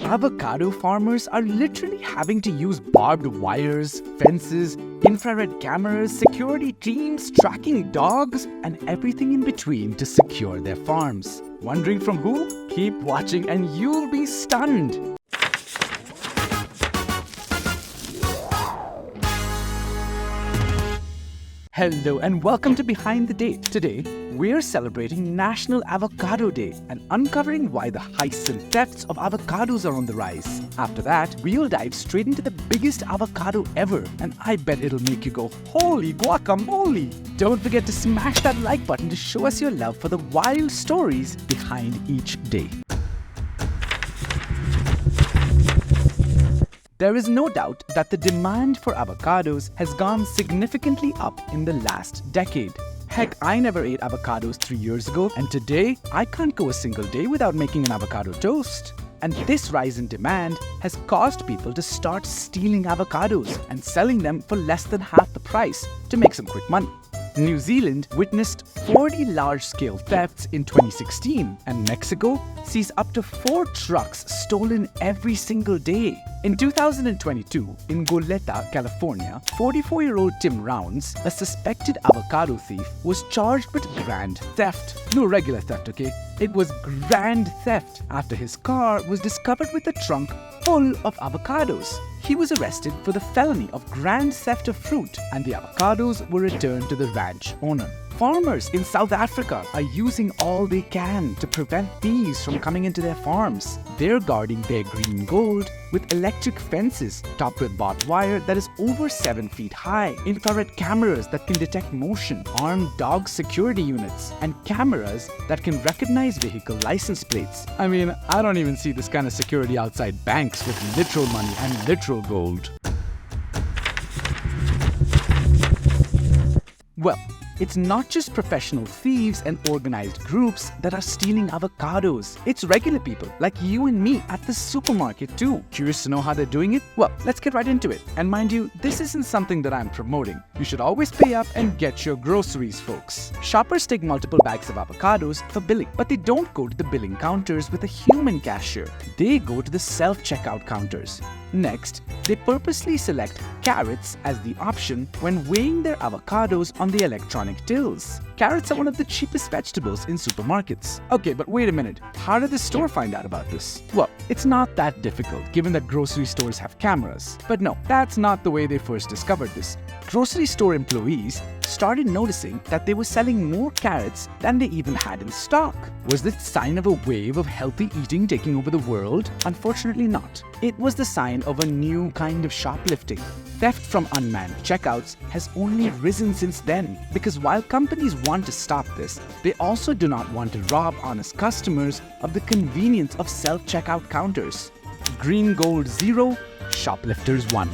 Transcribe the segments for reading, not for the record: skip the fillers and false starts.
Avocado farmers are literally having to use barbed wires, fences, infrared cameras, security teams, tracking dogs, and everything in between to secure their farms. Wondering from who? Keep watching and you'll be stunned. Hello and welcome to Behind the Day. Today, we're celebrating National Avocado Day and uncovering why the heists and thefts of avocados are on the rise. After that, we'll dive straight into the biggest avocado ever, and I bet it'll make you go, holy guacamole! Don't forget to smash that like button to show us your love for the wild stories behind each day. There is no doubt that the demand for avocados has gone significantly up in the last decade. Heck, I never ate avocados 3 years ago, and today I can't go a single day without making an avocado toast. And this rise in demand has caused people to start stealing avocados and selling them for less than half the price to make some quick money. New Zealand witnessed 40 large-scale thefts in 2016, and Mexico sees up to 4 trucks stolen every single day. In 2022, in Goleta, California, 44-year-old Tim Rounds, a suspected avocado thief, was charged with grand theft. No regular theft, okay? It was grand theft after his car was discovered with a trunk full of avocados. He was arrested for the felony of grand theft of fruit, and the avocados were returned to the ranch owner. Farmers in South Africa are using all they can to prevent thieves from coming into their farms. They're guarding their green gold with electric fences topped with barbed wire that is over 7 feet high, infrared cameras that can detect motion, armed dog security units, and cameras that can recognize vehicle license plates. I mean, I don't even see this kind of security outside banks with literal money and literal gold. Well, it's not just professional thieves and organized groups that are stealing avocados. It's regular people like you and me at the supermarket too. Curious to know how they're doing it? Well, let's get right into it. And mind you, this isn't something that I'm promoting. You should always pay up and get your groceries, folks. Shoppers take multiple bags of avocados for billing, but they don't go to the billing counters with a human cashier. They go to the self-checkout counters. Next, they purposely select carrots as the option when weighing their avocados on the electronic tills. Carrots are one of the cheapest vegetables in supermarkets. Okay, but wait a minute. How did the store find out about this? Well, it's not that difficult given that grocery stores have cameras. But no, that's not the way they first discovered this. Grocery store employees started noticing that they were selling more carrots than they even had in stock. Was this sign of a wave of healthy eating taking over the world? Unfortunately not. It was the sign of a new kind of shoplifting. Theft from unmanned checkouts has only risen since then, because while companies want to stop this, they also do not want to rob honest customers of the convenience of self-checkout counters. Green gold 0, shoplifters 1.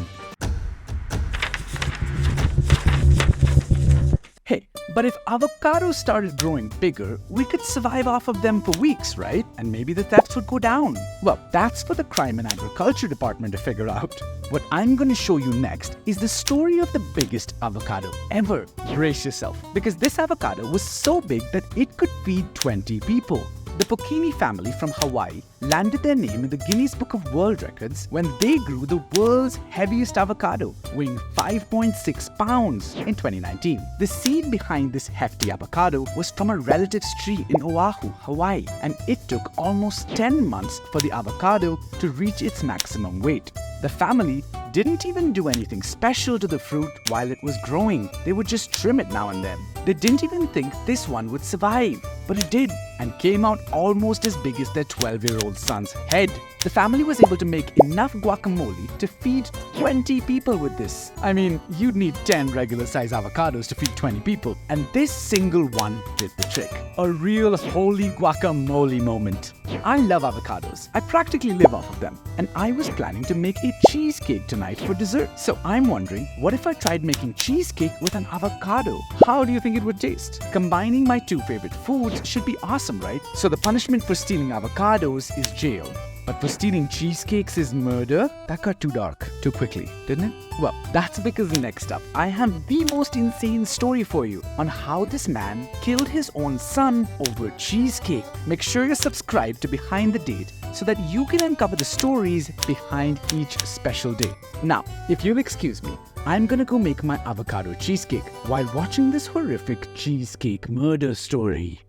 Hey, but if avocados started growing bigger, we could survive off of them for weeks, right? And maybe the thefts would go down. Well, that's for the Crime and Agriculture Department to figure out. What I'm going to show you next is the story of the biggest avocado ever. Brace yourself, because this avocado was so big that it could feed 20 people. The Pocini family from Hawaii landed their name in the Guinness Book of World Records when they grew the world's heaviest avocado, weighing 5.6 pounds in 2019. The seed behind this hefty avocado was from a relative's tree in Oahu, Hawaii, and it took almost 10 months for the avocado to reach its maximum weight. The family didn't even do anything special to the fruit while it was growing. They would just trim it now and then. They didn't even think this one would survive, but it did, and came out almost as big as their 12-year-old son's head. The family was able to make enough guacamole to feed 20 people with this. I mean, you'd need 10 regular-sized avocados to feed 20 people, and this single one did the trick. A real holy guacamole moment. I love avocados. I practically live off of them, and I was planning to make a cheesecake tonight for dessert. So I'm wondering, what if I tried making cheesecake with an avocado? How do you think it would taste? Combining my two favorite foods should be awesome, right? So the punishment for stealing avocados is jail. But for stealing cheesecakes is murder? That got too dark too quickly, didn't it? Well, that's because next up, I have the most insane story for you on how this man killed his own son over cheesecake. Make sure you're subscribed to Behind the Date so that you can uncover the stories behind each special day. Now, if you'll excuse me, I'm gonna go make my avocado cheesecake while watching this horrific cheesecake murder story.